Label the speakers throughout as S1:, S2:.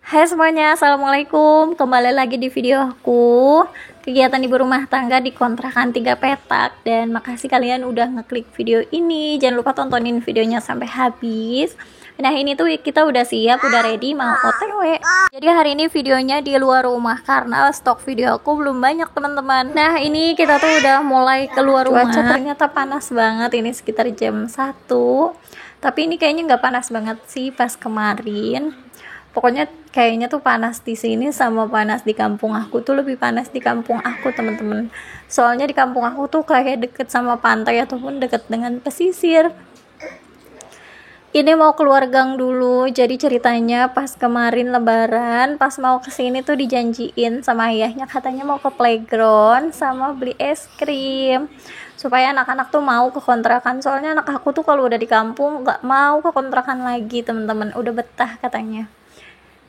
S1: Hai semuanya, assalamualaikum. Kembali lagi di video aku, kegiatan ibu rumah tangga di kontrakan 3 petak. Dan makasih kalian udah ngeklik video ini. Jangan lupa tontonin videonya sampai habis. Nah ini tuh kita udah siap, udah ready mau OTW. Jadi hari ini videonya di luar rumah karena stok video aku belum banyak teman-teman. Nah ini kita tuh udah mulai keluar rumah. Cuaca ternyata panas banget, ini sekitar jam 1. Tapi ini kayaknya nggak panas banget sih pas kemarin. Pokoknya kayaknya tuh panas di sini sama panas di kampung aku tuh lebih panas di kampung aku teman-teman. Soalnya di kampung aku tuh kayak deket sama pantai ataupun deket dengan pesisir. Ini mau keluar gang dulu. Jadi ceritanya pas kemarin lebaran, pas mau kesini tuh dijanjiin sama ayahnya katanya mau ke playground sama beli es krim supaya anak-anak tuh mau ke kontrakan. Soalnya anak aku tuh kalau udah di kampung nggak mau ke kontrakan lagi teman-teman, udah betah katanya.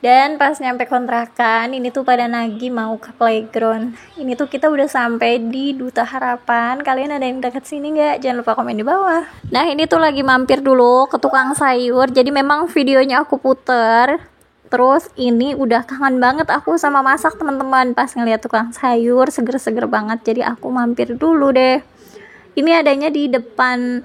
S1: Dan pas nyampe kontrakan, ini tuh pada nagih mau ke playground. Ini tuh kita udah sampai di Duta Harapan. Kalian ada yang dekat sini nggak? Jangan lupa komen di bawah. Nah ini tuh lagi mampir dulu ke tukang sayur. Jadi memang videonya aku puter. Terus ini udah kangen banget aku sama masak teman-teman. Pas ngeliat tukang sayur seger-seger banget. Jadi aku mampir dulu deh. Ini adanya di depan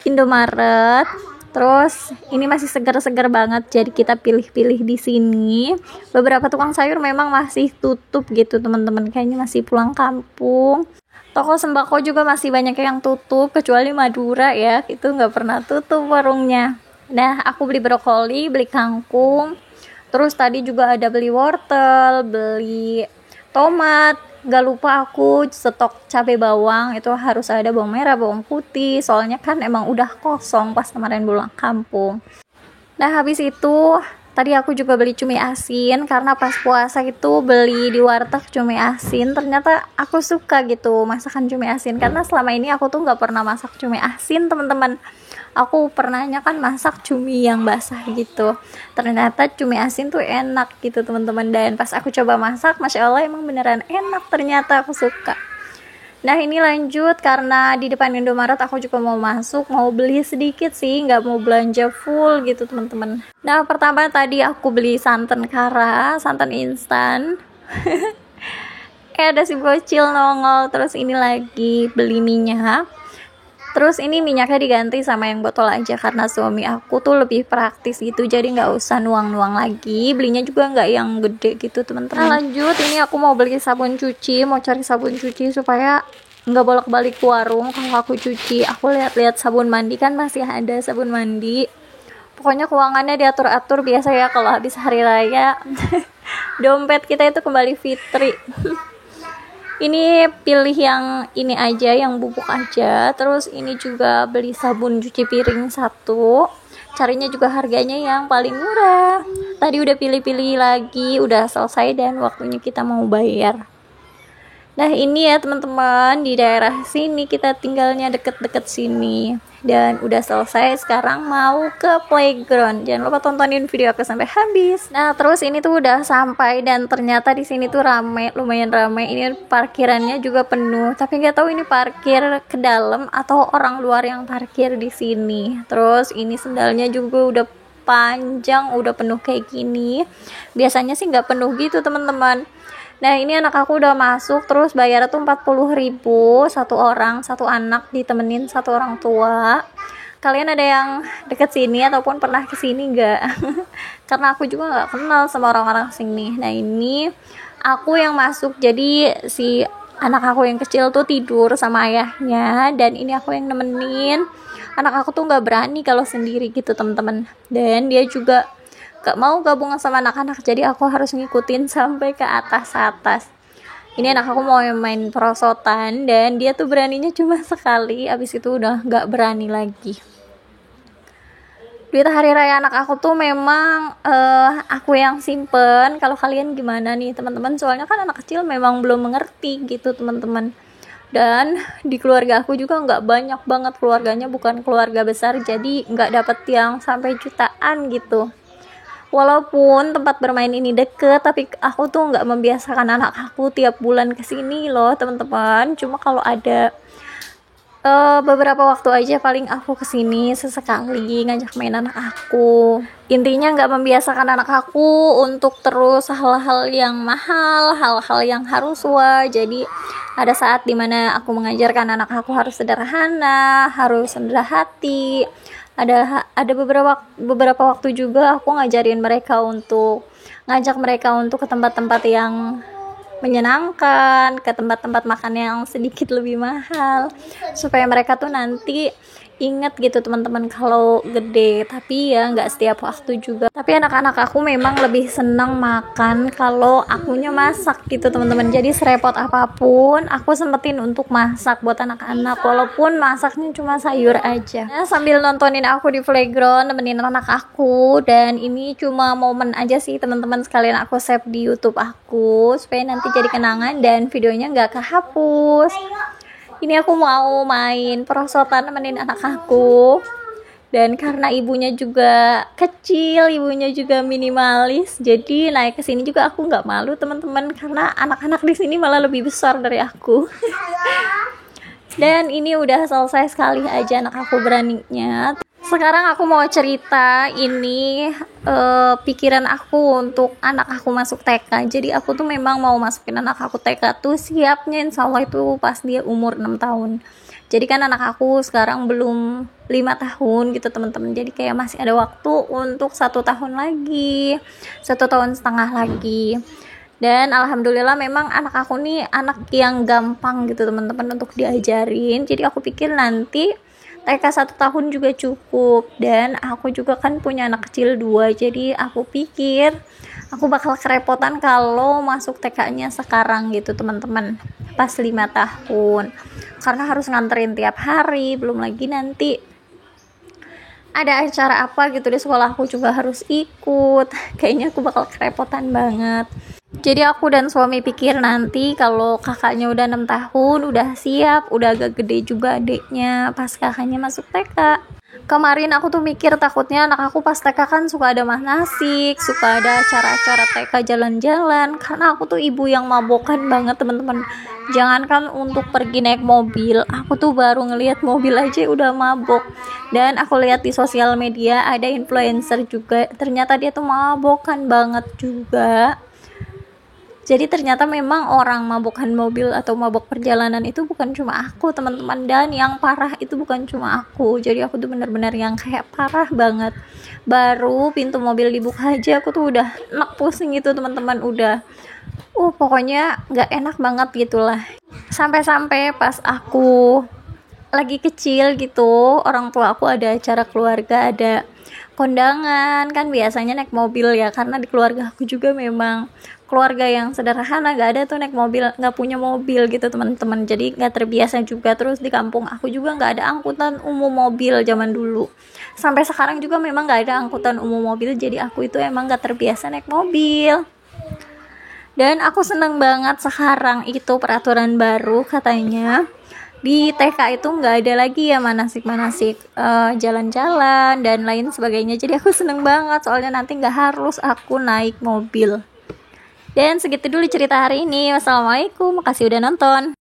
S1: Indomaret. Terus ini masih segar-segar banget, jadi kita pilih-pilih di sini. Beberapa tukang sayur memang masih tutup gitu teman-teman, kayaknya masih pulang kampung. Toko sembako juga masih banyak yang tutup, kecuali Madura ya, itu nggak pernah tutup warungnya. Nah aku beli brokoli, beli kangkung, terus tadi juga ada beli wortel, beli tomat. Gak lupa aku stok cabai bawang, itu harus ada bawang merah, bawang putih, soalnya kan emang udah kosong pas kemarin pulang kampung. Nah habis itu tadi aku juga beli cumi asin karena pas puasa itu beli di warteg cumi asin. Ternyata aku suka gitu masakan cumi asin karena selama ini aku tuh nggak pernah masak cumi asin teman-teman. Aku pernahnya kan masak cumi yang basah gitu. Ternyata cumi asin tuh enak gitu teman-teman. Dan pas aku coba masak, masya Allah emang beneran enak, ternyata aku suka. Nah ini lanjut karena di depan Indomaret aku juga mau masuk, mau beli sedikit sih, nggak mau belanja full gitu teman-teman. Nah pertama tadi aku beli santan kara, santan instan. Ada si bocil nongol. Terus ini lagi beli minyak. Terus ini minyaknya diganti sama yang botol aja karena suami aku tuh lebih praktis gitu, jadi nggak usah nuang-nuang lagi. Belinya juga nggak yang gede gitu teman-teman. Nah lanjut, ini aku mau beli sabun cuci, mau cari sabun cuci supaya nggak bolak-balik ke warung kalau aku cuci. Aku lihat-lihat sabun mandi, kan masih ada sabun mandi. Pokoknya keuangannya diatur-atur biasa ya kalau habis hari raya. Dompet kita itu kembali fitri. Ini pilih yang ini aja, yang bubuk aja. Terus ini juga beli sabun cuci piring 1. Carinya juga harganya yang paling murah. Tadi udah pilih-pilih lagi, udah selesai dan waktunya kita mau bayar. Nah ini ya teman-teman, di daerah sini kita tinggalnya deket-deket sini. Dan udah selesai, sekarang mau ke playground. Jangan lupa tontonin video aku sampai habis. Nah terus ini tuh udah sampai dan ternyata di sini tuh rame, lumayan rame. Ini parkirannya juga penuh, tapi nggak tahu ini parkir ke dalam atau orang luar yang parkir di sini. Terus ini sendalnya juga udah panjang, udah penuh kayak gini. Biasanya sih nggak penuh gitu teman-teman. Nah ini anak aku udah masuk, terus bayar tuh 40.000 satu orang, satu anak ditemenin satu orang tua. Kalian ada yang deket sini ataupun pernah kesini nggak? Karena aku juga nggak kenal sama orang-orang sini. Nah ini aku yang masuk, jadi si anak aku yang kecil tuh tidur sama ayahnya dan ini aku yang nemenin. Anak aku tuh nggak berani kalau sendiri gitu teman-teman, dan dia juga gak mau gabung sama anak-anak, jadi aku harus ngikutin sampai ke atas. Ini anak aku mau main perosotan dan dia tuh beraninya cuma sekali, abis itu udah gak berani lagi. Duit hari raya anak aku tuh memang aku yang simpen. Kalau kalian gimana nih teman-teman? Soalnya kan anak kecil memang belum mengerti gitu teman-teman. Dan di keluarga aku juga nggak banyak banget, keluarganya bukan keluarga besar, jadi nggak dapet yang sampai jutaan gitu. Walaupun tempat bermain ini deket, tapi aku tuh nggak membiasakan anak aku tiap bulan kesini loh teman-teman. Cuma kalau ada Beberapa waktu aja paling aku kesini sesekali ngajak main anak aku. Intinya nggak membiasakan anak aku untuk terus hal-hal yang mahal, hal-hal yang harus jadi ada saat dimana aku mengajarkan anak aku harus sederhana, harus rendah hati. Ada beberapa waktu juga aku ngajarin mereka untuk ngajak mereka untuk ke tempat-tempat yang menyenangkan, ke tempat-tempat makan yang sedikit lebih mahal, supaya mereka tuh nanti ingat gitu teman-teman kalau gede. Tapi ya nggak setiap waktu juga, tapi anak-anak aku memang lebih senang makan kalau akunya masak gitu teman-teman. Jadi serepot apapun aku sempetin untuk masak buat anak-anak, walaupun masaknya cuma sayur aja. Nah, sambil nontonin aku di playground, nemenin anak aku. Dan ini cuma momen aja sih teman-teman, sekalian aku save di YouTube aku supaya nanti jadi kenangan dan videonya nggak kehapus. Ini aku mau main perosotan nemenin anak aku, dan karena ibunya juga kecil, ibunya juga minimalis, jadi naik ke sini juga aku nggak malu teman-teman, karena anak-anak di sini malah lebih besar dari aku. Dan ini udah selesai, sekali aja anak aku beraninya. Sekarang aku mau cerita ini pikiran aku untuk anak aku masuk TK. Jadi aku tuh memang mau masukin anak aku TK tuh siapnya insya Allah itu pas dia umur 6 tahun. Jadi kan anak aku sekarang belum 5 tahun gitu teman-teman. Jadi kayak masih ada waktu untuk 1 tahun lagi, 1,5 tahun lagi. Dan alhamdulillah memang anak aku nih anak yang gampang gitu teman-teman untuk diajarin. Jadi aku pikir nanti TK 1 tahun juga cukup, dan aku juga kan punya anak kecil 2, jadi aku pikir aku bakal kerepotan kalau masuk TK-nya sekarang gitu teman-teman, pas 5 tahun, karena harus nganterin tiap hari, belum lagi nanti ada acara apa gitu di sekolah aku juga harus ikut. Kayaknya aku bakal kerepotan banget. Jadi aku dan suami pikir nanti kalau kakaknya udah 6 tahun, udah siap, udah agak gede juga adiknya pas kakaknya masuk TK. Kemarin aku tuh mikir takutnya anak aku pas TK kan suka ada manasik, suka ada acara-acara TK jalan-jalan, karena aku tuh ibu yang mabokan banget teman-teman. Jangankan untuk pergi naik mobil, aku tuh baru ngelihat mobil aja udah mabok. Dan aku lihat di sosial media ada influencer juga, ternyata dia tuh mabokan banget juga. Jadi ternyata memang orang mabokan mobil atau mabok perjalanan itu bukan cuma aku teman-teman, dan yang parah itu bukan cuma aku. Jadi aku tuh benar-benar yang kayak parah banget. Baru pintu mobil dibuka aja aku tuh udah enak pusing itu teman-teman, udah pokoknya nggak enak banget gitulah. Sampai-sampai pas aku lagi kecil gitu, orang tua aku ada acara keluarga, ada kondangan, kan biasanya naik mobil ya, karena di keluarga aku juga memang keluarga yang sederhana, gak ada tuh naik mobil, gak punya mobil gitu teman-teman. Jadi gak terbiasa juga. Terus di kampung aku juga gak ada angkutan umum mobil zaman dulu, sampai sekarang juga memang gak ada angkutan umum mobil. Jadi aku itu emang gak terbiasa naik mobil. Dan aku seneng banget sekarang itu peraturan baru, katanya di TK itu nggak ada lagi ya manasik-manasik jalan-jalan dan lain sebagainya. Jadi aku seneng banget, soalnya nanti nggak harus aku naik mobil. Dan segitu dulu cerita hari ini. Wassalamualaikum, makasih udah nonton.